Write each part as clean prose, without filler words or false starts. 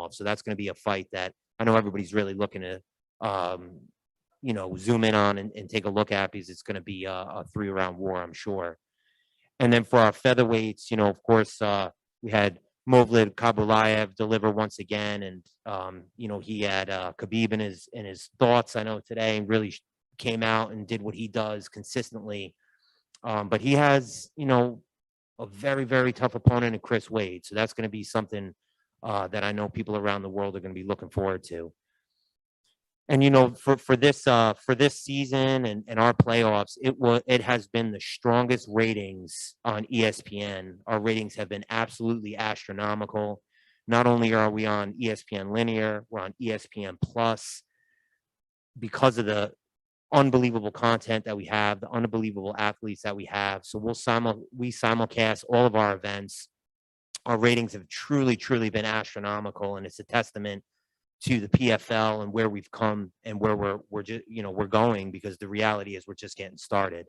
playoffs. So that's going to be a fight that I know everybody's really looking to, zoom in on and take a look at, because it's going to be a 3-round war, I'm sure. And then for our featherweights, of course, we had Movlid Khaybulaev deliver once again, and he had Khabib in his thoughts, I know, today, and really came out and did what he does consistently. But he has, a very, very tough opponent in Chris Wade, so that's going to be something that I know people around the world are going to be looking forward to. And for this season and our playoffs, it has been the strongest ratings on ESPN. Our ratings have been absolutely astronomical. Not only are we on ESPN Linear, we're on ESPN Plus, because of the unbelievable content that we have, the unbelievable athletes that we have. So we simulcast all of our events. Our ratings have truly, truly been astronomical, and it's a testament to the PFL and where we've come and where we're just, we're going, because the reality is we're just getting started.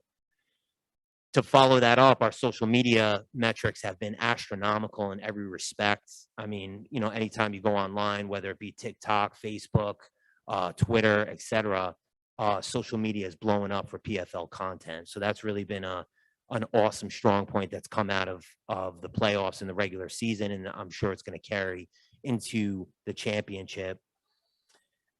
To follow that up, our social media metrics have been astronomical in every respect. I mean, anytime you go online, whether it be TikTok, Facebook, Twitter, etc., social media is blowing up for PFL content. So that's really been an awesome strong point that's come out of the playoffs and the regular season, and I'm sure it's going to carry into the championship.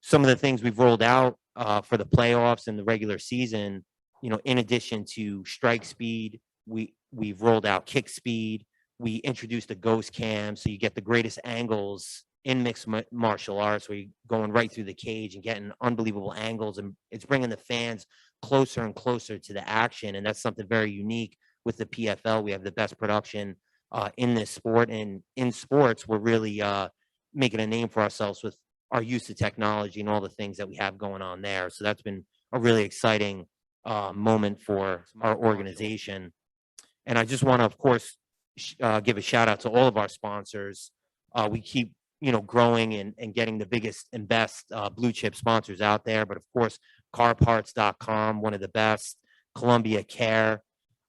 Some of the things we've rolled out for the playoffs and the regular season, in addition to strike speed, we've rolled out kick speed. We introduced a ghost cam, so you get the greatest angles in mixed martial arts, where you're going right through the cage and getting unbelievable angles, and it's bringing the fans closer and closer to the action, and that's something very unique with the PFL. We have the best production in this sport, and in sports, we're really making a name for ourselves with our use of technology and all the things that we have going on there. So that's been a really exciting moment for our organization. And I just want to, of course, give a shout out to all of our sponsors. We keep, growing and getting the biggest and best blue chip sponsors out there. But of course, carparts.com, one of the best, Columbia Care,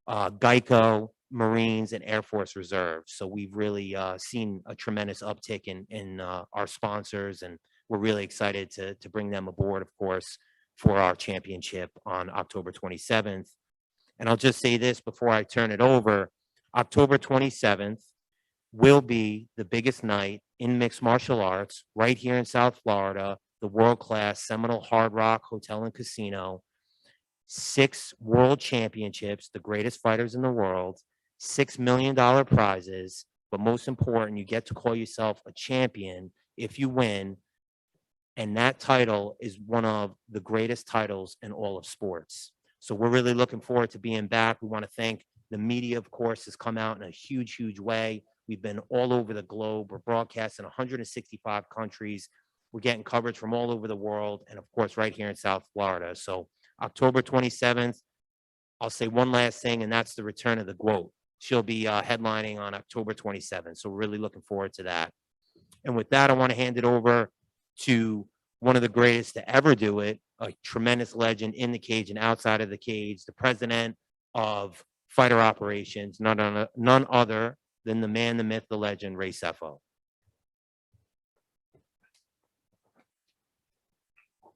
Geico, Marines, and Air Force Reserve. So we've really seen a tremendous uptick in our sponsors, and we're really excited to bring them aboard, of course, for our championship on October 27th. And I'll just say this before I turn it over. October 27th will be the biggest night in mixed martial arts right here in South Florida, the world-class Seminole Hard Rock Hotel and Casino. 6 world championships, the greatest fighters in the world, $6 million prizes, but most important, you get to call yourself a champion if you win, and that title is one of the greatest titles in all of sports. So we're really looking forward to being back. We want to thank the media, of course, has come out in a huge, huge way. We've been all over the globe. We're broadcast in 165 countries. We're getting coverage from all over the world, and of course, right here in South Florida. So October 27th, I'll say one last thing, and that's the return of the GWOAT. She'll be headlining on October 27th. So we're really looking forward to that. And with that, I want to hand it over to one of the greatest to ever do it, a tremendous legend in the cage and outside of the cage, the president of fighter operations, none other than the man, the myth, the legend, Ray Sefo.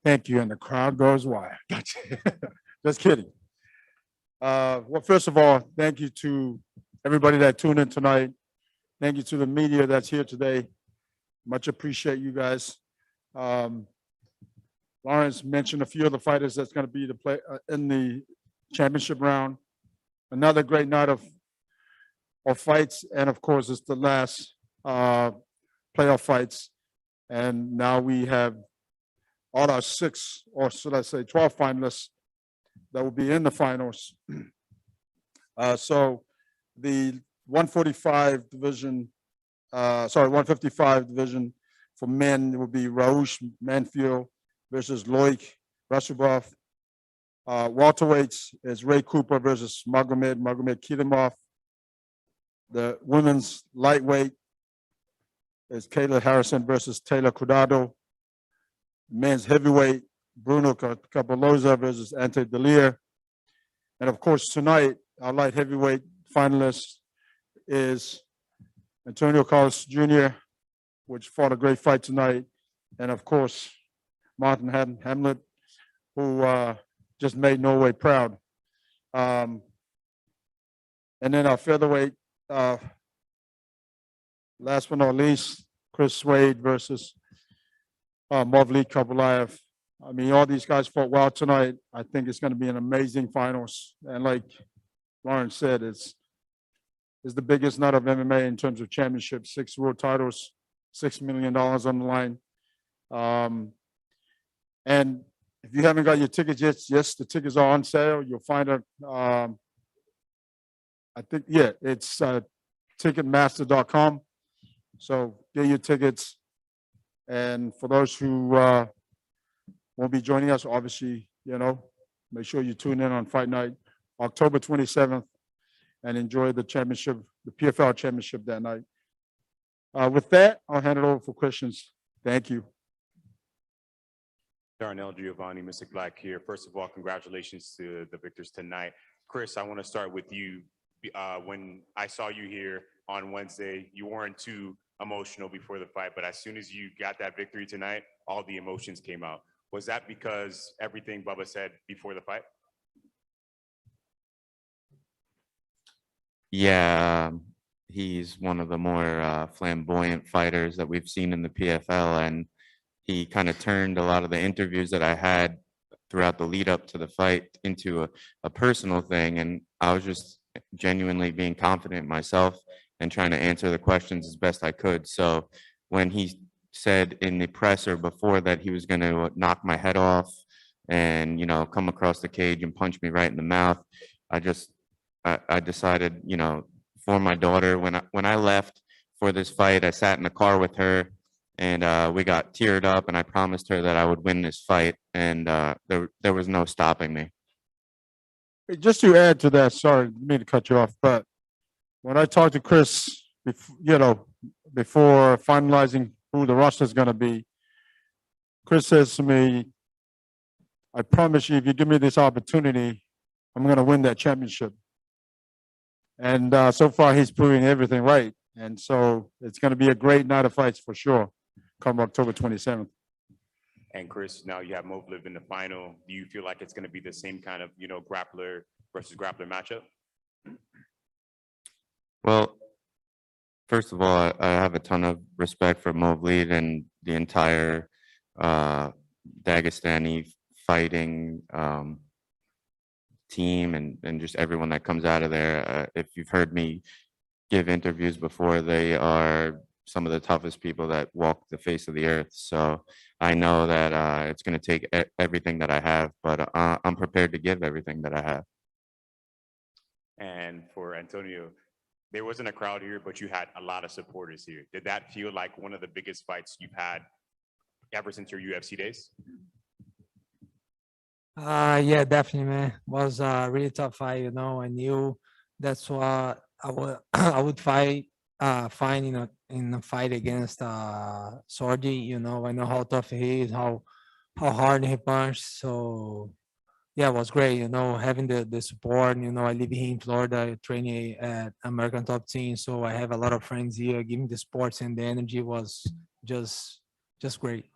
Thank you, and the crowd goes wild. Just kidding. Well, first of all, thank you to everybody that tuned in tonight. Thank you to the media that's here today. Much appreciate you guys. Lawrence mentioned a few of the fighters that's going to be in the championship round. Another great night of fights, and of course, it's the last playoff fights. And now we have all our 6, or should I say 12 finalists that will be in the finals. So the 155 division, 155 division for men will be Raoush Manfield versus Loic Rashubov. Welterweights is Ray Cooper versus Magomed Kilimov. The women's lightweight is Kayla Harrison versus Taylor Cuidado. Men's heavyweight, Bruno Capoloza versus Ante Delir. And of course, tonight, our light heavyweight finalist is Antonio Carlos Jr. which fought a great fight tonight. And of course, Martin Hamlet, who just made Norway proud. And then our featherweight, last but not least, Chris Swade versus Movlid Khaybulaev. I mean, all these guys fought well tonight. I think it's going to be an amazing finals. And like Lawrence said, it's the biggest night of MMA in terms of championships, 6 world titles, $6 million on the line. And if you haven't got your tickets yet, yes, the tickets are on sale. You'll find it. I think, yeah, it's ticketmaster.com. So get your tickets. And for those who won't be joining us, obviously, make sure you tune in on Fight Night, October 27th, and enjoy the championship, the PFL championship that night. With that, I'll hand it over for questions. Thank you. Darnell Giovanni, Mystic Black here. First of all, congratulations to the victors tonight. Chris, I want to start with you. When I saw you here on Wednesday, you weren't too emotional before the fight, but as soon as you got that victory tonight, all the emotions came out. Was that because everything Bubba said before the fight? Yeah, he's one of the more flamboyant fighters that we've seen in the PFL, and he kind of turned a lot of the interviews that I had throughout the lead up to the fight into a personal thing, and I was just genuinely being confident in myself and trying to answer the questions as best I could. So when he said in the presser before that he was going to knock my head off and, come across the cage and punch me right in the mouth, I decided, for my daughter, when I left for this fight, I sat in the car with her and we got teared up, and I promised her that I would win this fight, and there was no stopping me. Just to add to that, sorry, didn't mean to cut you off, but when I talked to Chris, before finalizing who the roster is going to be, Chris says to me, I promise you, if you give me this opportunity, I'm going to win that championship. And so far, he's proving everything right. And so it's going to be a great night of fights for sure, come October 27th. And Chris, now you have Movlid in the final. Do you feel like it's going to be the same kind of, grappler versus grappler matchup? Well, first of all, I have a ton of respect for Movlid and the entire Dagestani fighting team and just everyone that comes out of there. If you've heard me give interviews before, they are some of the toughest people that walk the face of the earth. So I know that it's going to take everything that I have, but I'm prepared to give everything that I have. And for Antonio, there wasn't a crowd here, but you had a lot of supporters here. Did that feel like one of the biggest fights you've had ever since your UFC days? Yeah, definitely, man. Was a really tough fight. I knew that's what I would find in a fight against Sordi. I know how tough he is, how hard he punched. So yeah, it was great. Having the support. I live here in Florida, training at American Top Team, so I have a lot of friends here. Giving the sports and the energy was just great.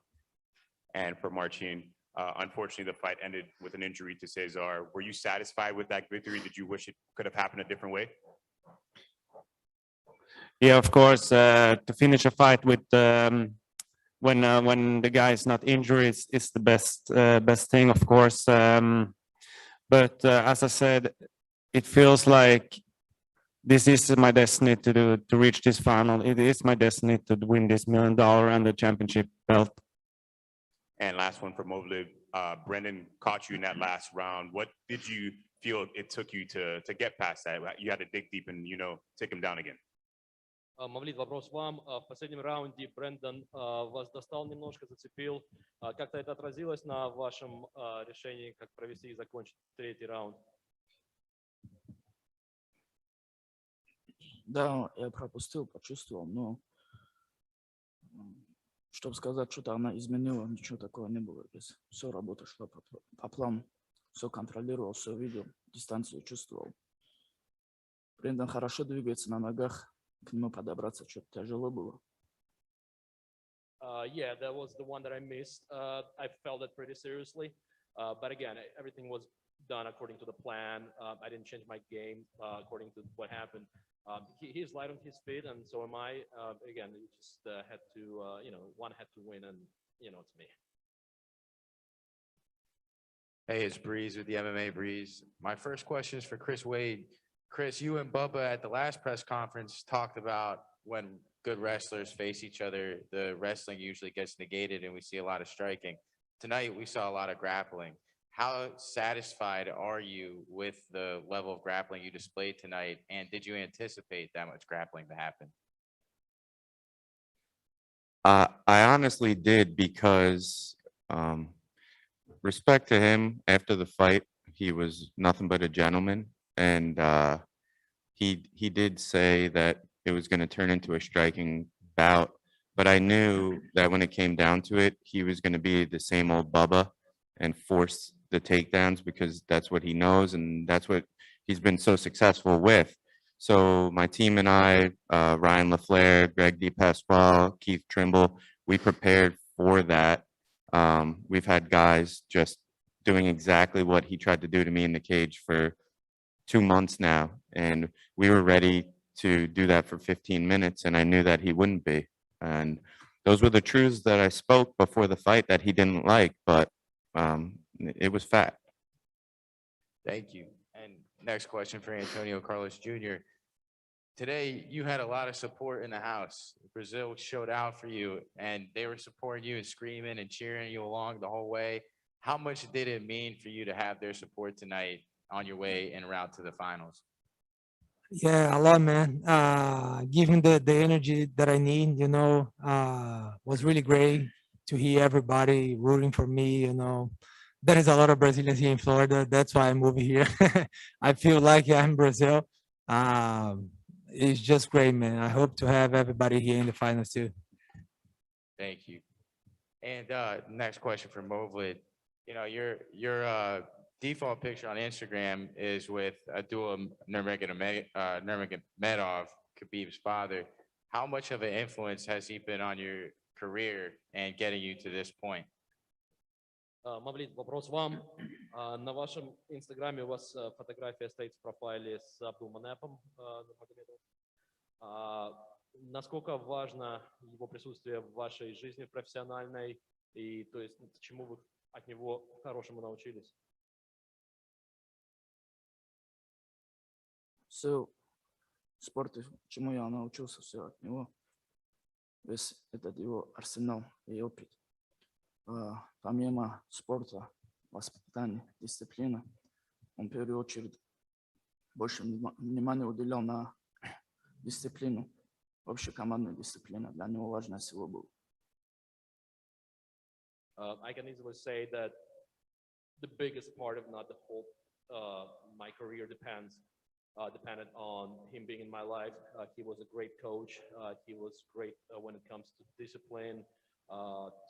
And for Marcin, unfortunately, the fight ended with an injury to Cesar. Were you satisfied with that victory? Did you wish it could have happened a different way? Yeah, of course. To finish a fight with when the guy is not injured is the best thing, of course. But as I said, it feels like this is my destiny to reach this final. It is my destiny to win this $1 million and the championship belt. And last one for Movlid. Brendan caught you in that last round. What did you feel it took you to get past that? You had to dig deep and take him down again. Мавлид, вопрос вам. В последнем раунде Брэндон вас достал немножко, зацепил. Как-то это отразилось на вашем решении, как провести и закончить третий раунд? Да, я пропустил, почувствовал, но чтобы сказать, что-то она изменила, ничего такого не было. Все работа шла по плану, все контролировал, все видел, дистанцию чувствовал. Брэндон хорошо двигается на ногах, к нему подобраться что-то тяжело было. Yeah, that was the one that I missed. I felt it pretty seriously. But again, everything was done according to the plan. I didn't change my game according to what happened. He's light on his feet, and so am I. Again, we just had to, one had to win, and, it's me. Hey, it's Breeze with the MMA Breeze. My first question is for Chris Wade. Chris, you and Bubba at the last press conference talked about when good wrestlers face each other, the wrestling usually gets negated and we see a lot of striking. Tonight, we saw a lot of grappling. How satisfied are you with the level of grappling you displayed tonight? And did you anticipate that much grappling to happen? I honestly did because respect to him after the fight, he was nothing but a gentleman. And he did say that it was going to turn into a striking bout. But I knew that when it came down to it, he was going to be the same old Bubba and force the takedowns because that's what he knows and that's what he's been so successful with. So my team and I, Ryan LaFleur, Greg DePasquale, Keith Trimble, we prepared for that. We've had guys just doing exactly what he tried to do to me in the cage for 2 months now. And we were ready to do that for 15 minutes. And I knew that he wouldn't be. And those were the truths that I spoke before the fight that he didn't like, but it was fact. Thank you. And next question for Antonio Carlos Jr. Today, you had a lot of support in the house. Brazil showed out for you, and they were supporting you and screaming and cheering you along the whole way. How much did it mean for you to have their support tonight on your way en route to the finals? Yeah, a lot, man. Giving the energy that I need, was really great to hear everybody rooting for me, There is a lot of Brazilians here in Florida. That's why I moved here. I feel like I'm in Brazil. It's just great, man. I hope to have everybody here in the finals too. Thank you. And next question for Movlid. Your default picture on Instagram is with Abdul Nurmagomedov, Khabib's father. How much of an influence has he been on your career and getting you to this point? Мавлид, вопрос вам. На вашем инстаграме у вас фотография стоит в профайле с Абдулманепом Нурмагомедовым. Насколько важно его присутствие в вашей жизни профессиональной, и то есть чему вы от него хорошему научились? Все спорты, чему я научился, все от него. Весь этот его арсенал и опыт. Помимо спорта, воспитания, дисциплины, он в первую очередь больше внимания уделял на дисциплину, общекомандную дисциплину. Для него важно всего было. I can easily say that the biggest part, if not the whole, my career depended on him being in my life. He was a great coach. He was great when it comes to discipline,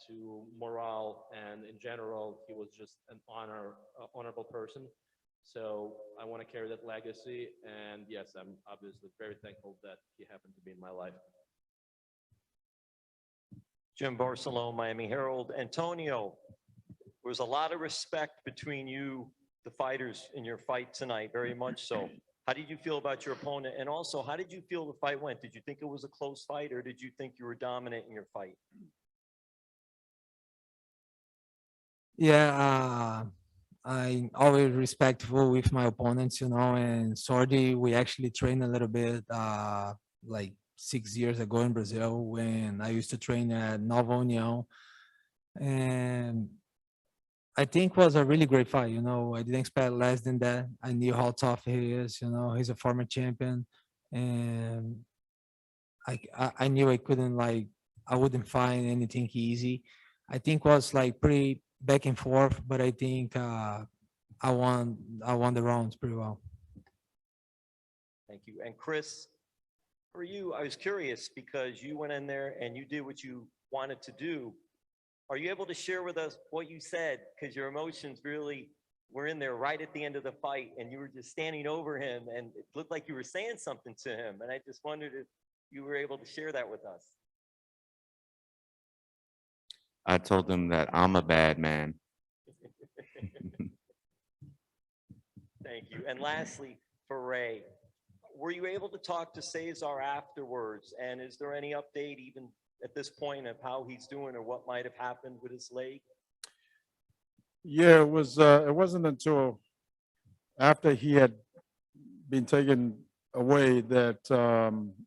to morale, and in general, he was just an honorable person. So I want to carry that legacy. And yes, I'm obviously very thankful that he happened to be in my life. Jim Barcelona, Miami Herald. Antonio, there was a lot of respect between you, the fighters, in your fight tonight, very much so. How did you feel about your opponent? And also, how did you feel the fight went? Did you think it was a close fight, or did you think you were dominant in your fight? Yeah, I'm always respectful with my opponents, and Sordi, we actually trained a little bit like 6 years ago in Brazil when I used to train at Nova União. And I think was a really great fight, I didn't expect less than that. I knew how tough he is, he's a former champion. And I knew I wouldn't find anything easy. I think was like pretty back and forth, but I think I won the rounds pretty well. Thank you. And Chris, for you, I was curious because you went in there and you did what you wanted to do. Are you able to share with us what you said? Because your emotions really were in there right at the end of the fight, and you were just standing over him, and it looked like you were saying something to him. And I just wondered if you were able to share that with us. I told him that I'm a bad man. Thank you. And lastly, for Ray, were you able to talk to Cesar afterwards? And is there any update even at this point of how he's doing or what might have happened with his leg? Yeah, it was. It wasn't until after he had been taken away that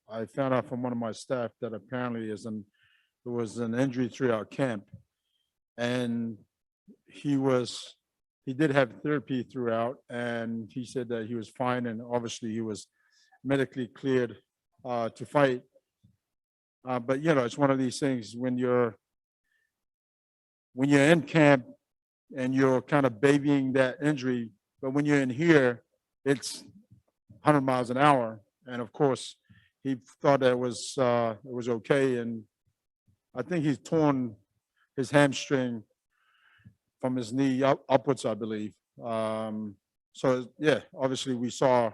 I found out from one of my staff that apparently there was an injury throughout camp, and he did have therapy throughout, and he said that he was fine, and obviously he was medically cleared to fight. But it's one of these things when you're in camp and you're kind of babying that injury, but when you're in here, it's 100 miles an hour, and of course, he thought that it was okay, and I think he's torn his hamstring from his knee upwards, I believe. So yeah, obviously we saw,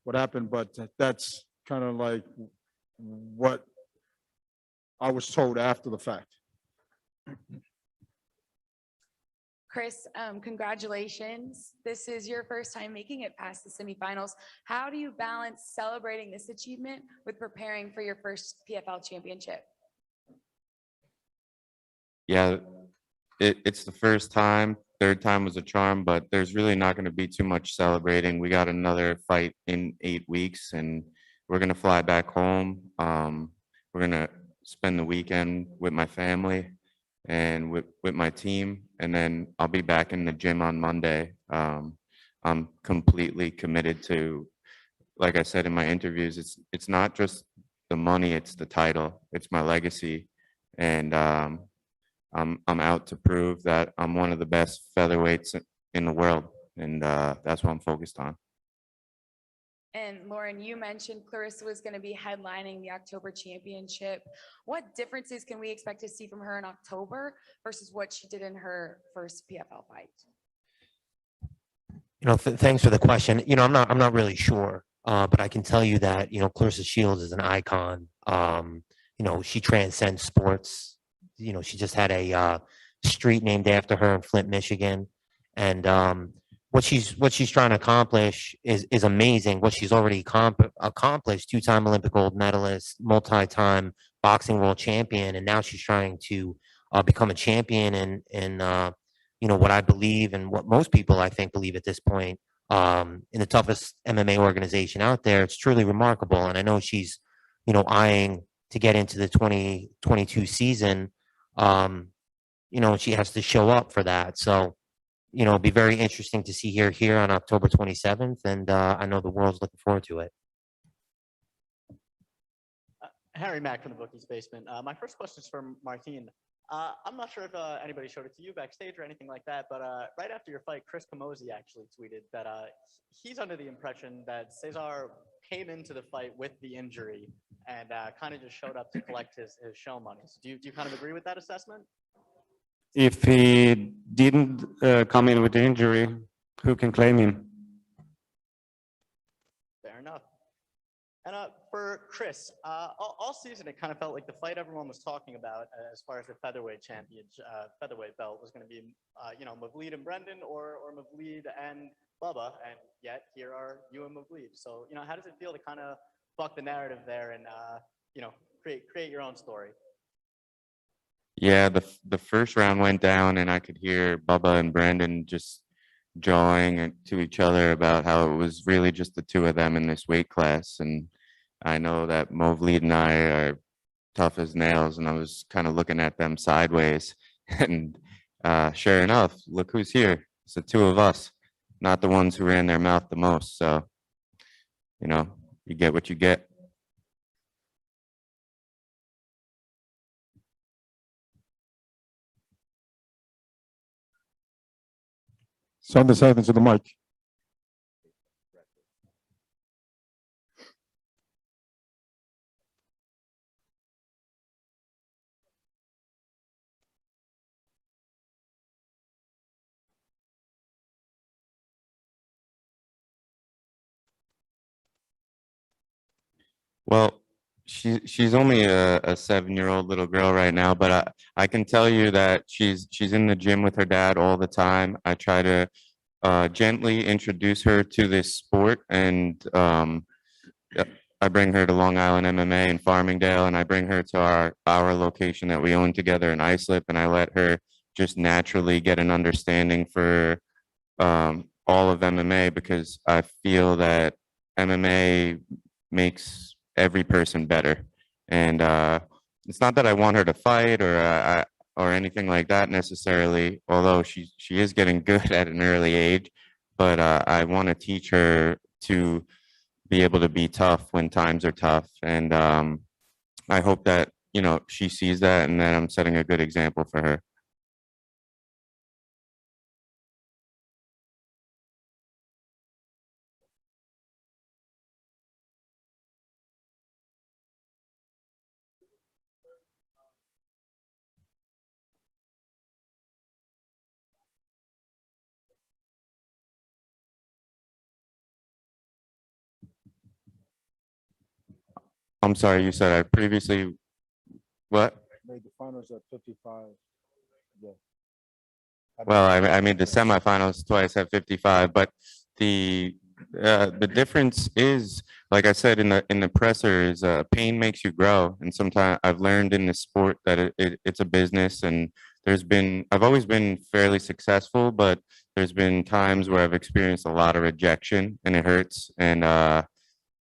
what happened, but that's kind of like what I was told after the fact. Chris, congratulations. This is your first time making it past the semifinals. How do you balance celebrating this achievement with preparing for your first PFL championship? Yeah, it's the first time. Third time was a charm, but there's really not going to be too much celebrating. We got another fight in 8 weeks, and we're going to fly back home. We're going to spend the weekend with my family and with my team, and then I'll be back in the gym on Monday. I'm completely committed to, like I said in my interviews, it's not just the money, it's the title, it's my legacy, and I'm out to prove that I'm one of the best featherweights in the world, and that's what I'm focused on. And Lauren, you mentioned Clarissa was going to be headlining the October championship. What differences can we expect to see from her in October versus what she did in her first PFL fight? Thanks for the question. I'm not really sure, but I can tell you that Clarissa Shields is an icon. She transcends sports. She just had a street named after her in Flint, Michigan, and what she's trying to accomplish is amazing. What she's already accomplished: 2-time Olympic gold medalist, multi-time boxing world champion, and now she's trying to become a champion in what I believe and what most people I think believe at this point in the toughest MMA organization out there. It's truly remarkable, and I know she's eyeing to get into the 2022 season. She has to show up for that. So, it'll be very interesting to see her here on October 27th. And I know the world's looking forward to it. Harry Mack from the Bookies Basement. My first question is for Martine. I'm not sure if anybody showed it to you backstage or anything like that, but right after your fight, Chris Camozzi actually tweeted that he's under the impression that Cesar came into the fight with the injury and kind of just showed up to collect his show money. So do you kind of agree with that assessment? If he didn't come in with the injury, who can claim him? Fair enough. And for Chris, all season it kind of felt like the fight everyone was talking about as far as the featherweight featherweight belt was going to be, Movlid and Brendan or Movlid and Bubba, and yet here are you and Movlid. So how does it feel to kind of buck the narrative there and create your own story? Yeah, the first round went down, and I could hear Bubba and Brandon just jawing to each other about how it was really just the two of them in this weight class. And I know that Movlid and I are tough as nails, and I was kind of looking at them sideways. And sure enough, look who's here. It's the two of us, not the ones who ran their mouth the most. So, you get what you get. Send this out into the mic. Well, She's only a 7-year-old little girl right now, but I can tell you that she's in the gym with her dad all the time. I try to gently introduce her to this sport, and I bring her to Long Island MMA in Farmingdale, and I bring her to our location that we own together in Islip, and I let her just naturally get an understanding for all of MMA, because I feel that MMA makes every person better. And it's not that I want her to fight or anything like that necessarily, although she is getting good at an early age. But I want to teach her to be able to be tough when times are tough. And I hope that, she sees that, and that I'm setting a good example for her. I'm sorry, you said I previously, what? Made the finals at 55. Yeah. Well, I made the semifinals twice at 55, but the difference is, like I said in the presser, is pain makes you grow, and sometimes I've learned in this sport that it's a business, and I've always been fairly successful, but there's been times where I've experienced a lot of rejection, and it hurts, and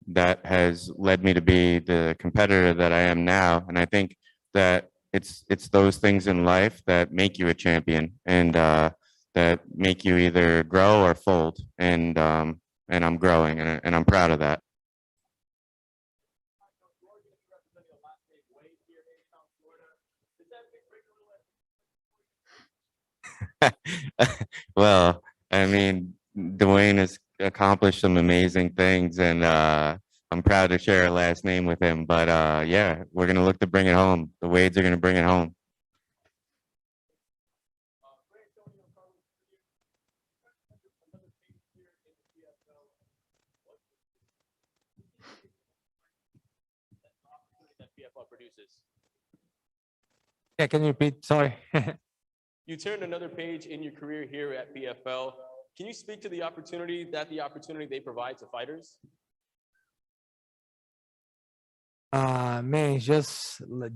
that has led me to be the competitor that I am now, and I think that it's those things in life that make you a champion, and that make you either grow or fold. And I'm growing, and I'm proud of that. Well, I mean, Dwayne has accomplished some amazing things, and I'm proud to share a last name with him. But yeah, we're gonna look to bring it home. The Wades are gonna bring it home. That PFL produces. Yeah, can you repeat? Sorry. You turned another page in your career here at PFL. Can you speak to the opportunity they provide to fighters? Man, it's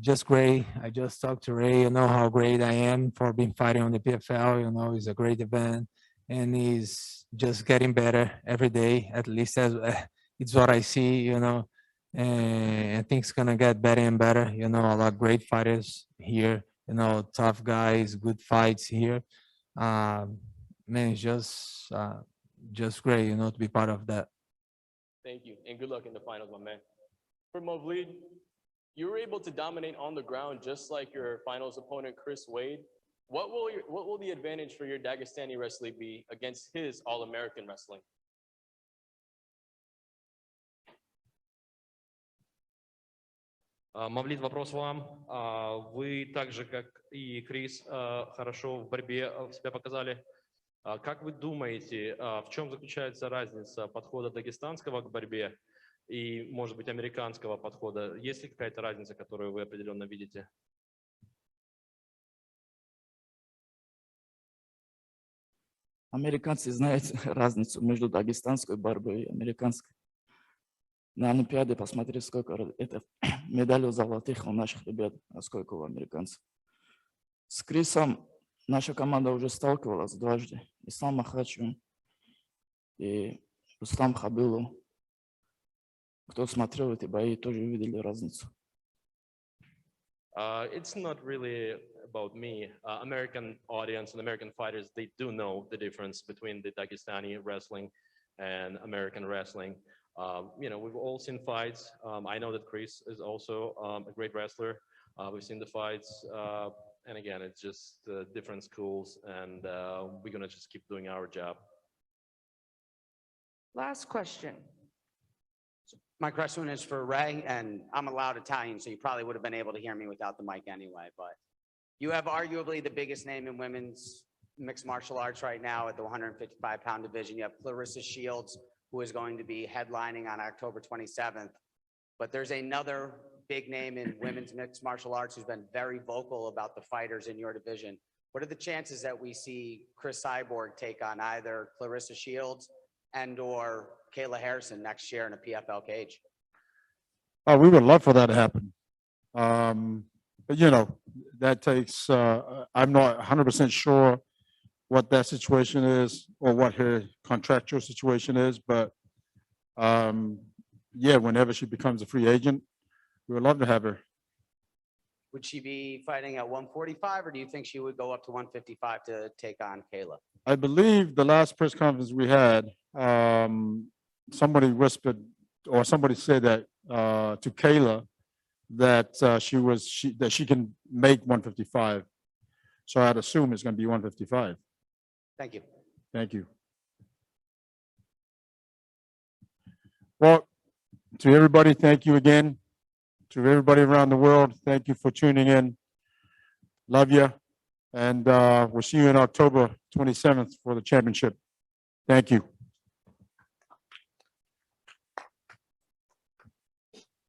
just great. I just talked to Ray. You know how great I am for being fighting on the PFL. You know, it's a great event, and he's just getting better every day. At least as it's what I see. You know, and I think it's gonna get better and better. You know, a lot of great fighters here. You know, tough guys, good fights here. Man, it's just great. You know, to be part of that. Thank you, and good luck in the finals, my man. For Movlid, you were able to dominate on the ground just like your finals opponent, Chris Wade. What will the advantage for your Dagestani wrestler be against his All-American wrestling? Мавлид, вопрос вам. Вы так же, как и Крис, хорошо в борьбе себя показали. Как вы думаете, в чем заключается разница подхода дагестанского к борьбе и, может быть, американского подхода? Есть ли какая-то разница, которую вы определенно видите? Американцы знают разницу между дагестанской борьбой и американской. На Олимпиаде посмотри, сколько это медалей золотых у наших ребят, а сколько у американцев. С Крисом наша команда уже сталкивалась дважды. Ислам Махачу и Рустам Хабилу. Кто смотрел эти бои, тоже увидели разницу. It's not really about me. American audience and American fighters, they do know the difference between the Dagestani wrestling and American wrestling. You know, we've all seen fights. I know that Chris is also a great wrestler. We've seen the fights. And again, it's just different schools, and we're going to just keep doing our job. Last question. My question is for Ray, and I'm a loud Italian, so you probably would have been able to hear me without the mic anyway, but you have arguably the biggest name in women's mixed martial arts right now at the 155-pound division. You have Clarissa Shields, who is going to be headlining on October 27th, but there's another big name in women's mixed martial arts who's been very vocal about the fighters in your division. What are the chances that we see Chris Cyborg take on either Clarissa Shields and or Kayla Harrison next year in a PFL cage? Oh, we would love for that to happen. But you know, that takes, I'm not 100% sure what that situation is or what her contractual situation is, but yeah, whenever she becomes a free agent, we would love to have her. Would she be fighting at 145 or do you think she would go up to 155 to take on Kayla? I believe the last press conference we had, somebody whispered or somebody said that to Kayla that that she can make 155. So I'd assume it's going to be 155. Thank you. Thank you. Well, to everybody, thank you again. To everybody around the world, thank you for tuning in. Love you. And we'll see you in October 27th for the championship. Thank you.